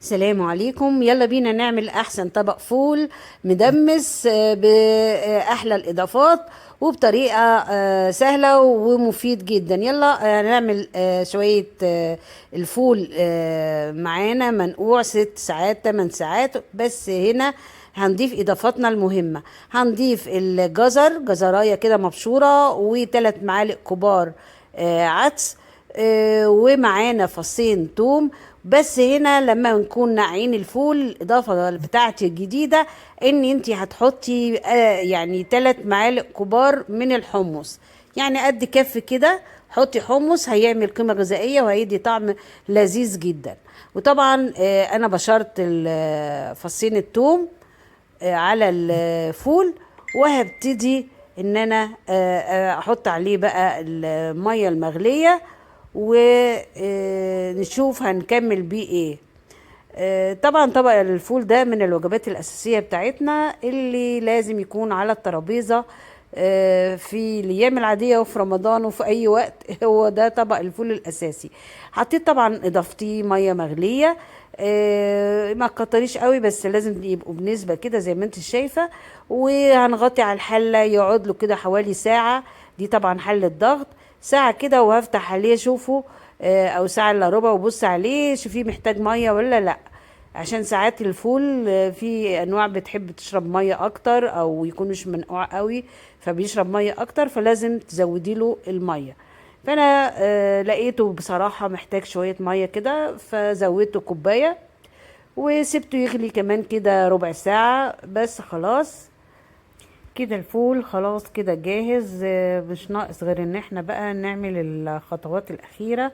السلام عليكم. يلا بينا نعمل احسن طبق فول مدمس باحلى الاضافات وبطريقه سهله ومفيد جدا. يلا نعمل شويه الفول معانا منقوع 6 ساعات 8 ساعات. بس هنا هنضيف اضافاتنا المهمه. هنضيف الجزر، جزرايه كده مبشوره، و3 معالق كبار عدس، ومعانا فصين توم. بس هنا لما نكون ناقعين الفول، الاضافه بتاعتي الجديده ان انتي هتحطي يعني 3 معالق كبار من الحمص، يعني قد كف كده. حطي حمص، هيعمل قيمه غذائيه وهيدي طعم لذيذ جدا. وطبعا انا بشرت فصين التوم على الفول، وهبتدي ان انا احط عليه بقى الميه المغليه، ونشوف هنكمل بيه ايه. طبعا طبق الفول ده من الوجبات الأساسية بتاعتنا اللي لازم يكون على الترابيزة في الأيام العادية وفي رمضان وفي أي وقت. هو ده طبق الفول الأساسي. حطيت طبعا إضافتي مية مغلية، ما تكتريش قوي، بس لازم يبقوا بنسبة كده زي ما انت شايفة. وهنغطي على الحلة يقعد له كده حوالي ساعة. دي طبعا حلة ضغط ساعة كده، وهفتح عليه شوفه او ساعة الا ربع، وبص عليه شوفيه محتاج مية ولا لا. عشان ساعات الفول في انواع بتحب تشرب مية اكتر او يكون مش منقوع قوي فبيشرب مية اكتر، فلازم تزودي له المية. فانا لقيته بصراحة محتاج شوية مية كده، فزودته كوباية وسبته يغلي كمان كده ربع ساعة بس. خلاص كده الفول خلاص كده جاهز. مش ناقص غير ان احنا بقى نعمل الخطوات الاخيرة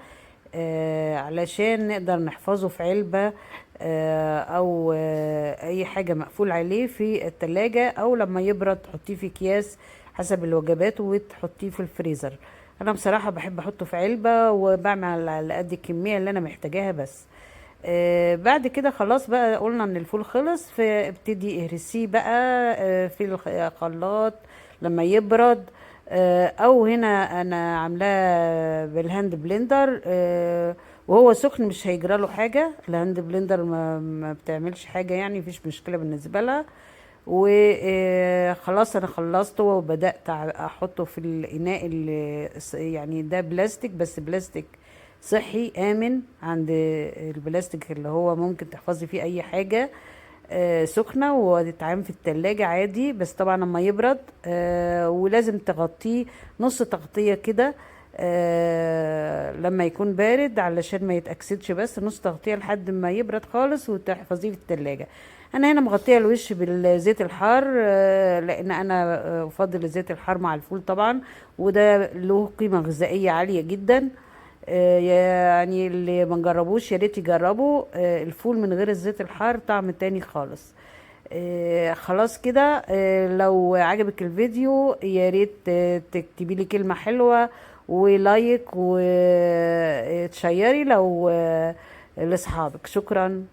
علشان نقدر نحفظه في علبة او اي حاجة مقفول عليه في التلاجة، او لما يبرد تحطيه في اكياس حسب الوجبات وتحطيه في الفريزر. انا بصراحة بحب احطه في علبة وبعمل على قد الكمية اللي انا محتاجاها بس. بعد كده خلاص بقى قلنا ان الفول خلص، فابتدي اهرسيه بقى في الخلاط لما يبرد. او هنا انا عاملاه بالهاند بلندر، وهو سخن مش هيجرى له حاجه. الهاند بلندر ما بتعملش حاجه، يعني مفيش مشكله بالنسبه لها. وخلاص انا خلصته وبدات احطه في الاناء اللي يعني ده بلاستيك، بس بلاستيك صحي امن عند البلاستيك اللي هو ممكن تحفظي فيه اي حاجه سخنه وتتعمل في التلاجة عادي. بس طبعا لما يبرد ولازم تغطيه نص تغطيه كده لما يكون بارد علشان ما يتأكسدش، بس نص تغطيه لحد ما يبرد خالص وتحفظيه في التلاجة. انا هنا مغطيه الوش بالزيت الحار لان انا افضل الزيت الحار مع الفول طبعا، وده له قيمه غذائيه عاليه جدا. يعني اللي ما جربوش يا ريت يجربوا الفول من غير الزيت الحار، طعم تاني خالص. خلاص كده. لو عجبك الفيديو يا ريت تكتبي لي كلمة حلوة ولايك وتشيري لو لاصحابك. شكرا.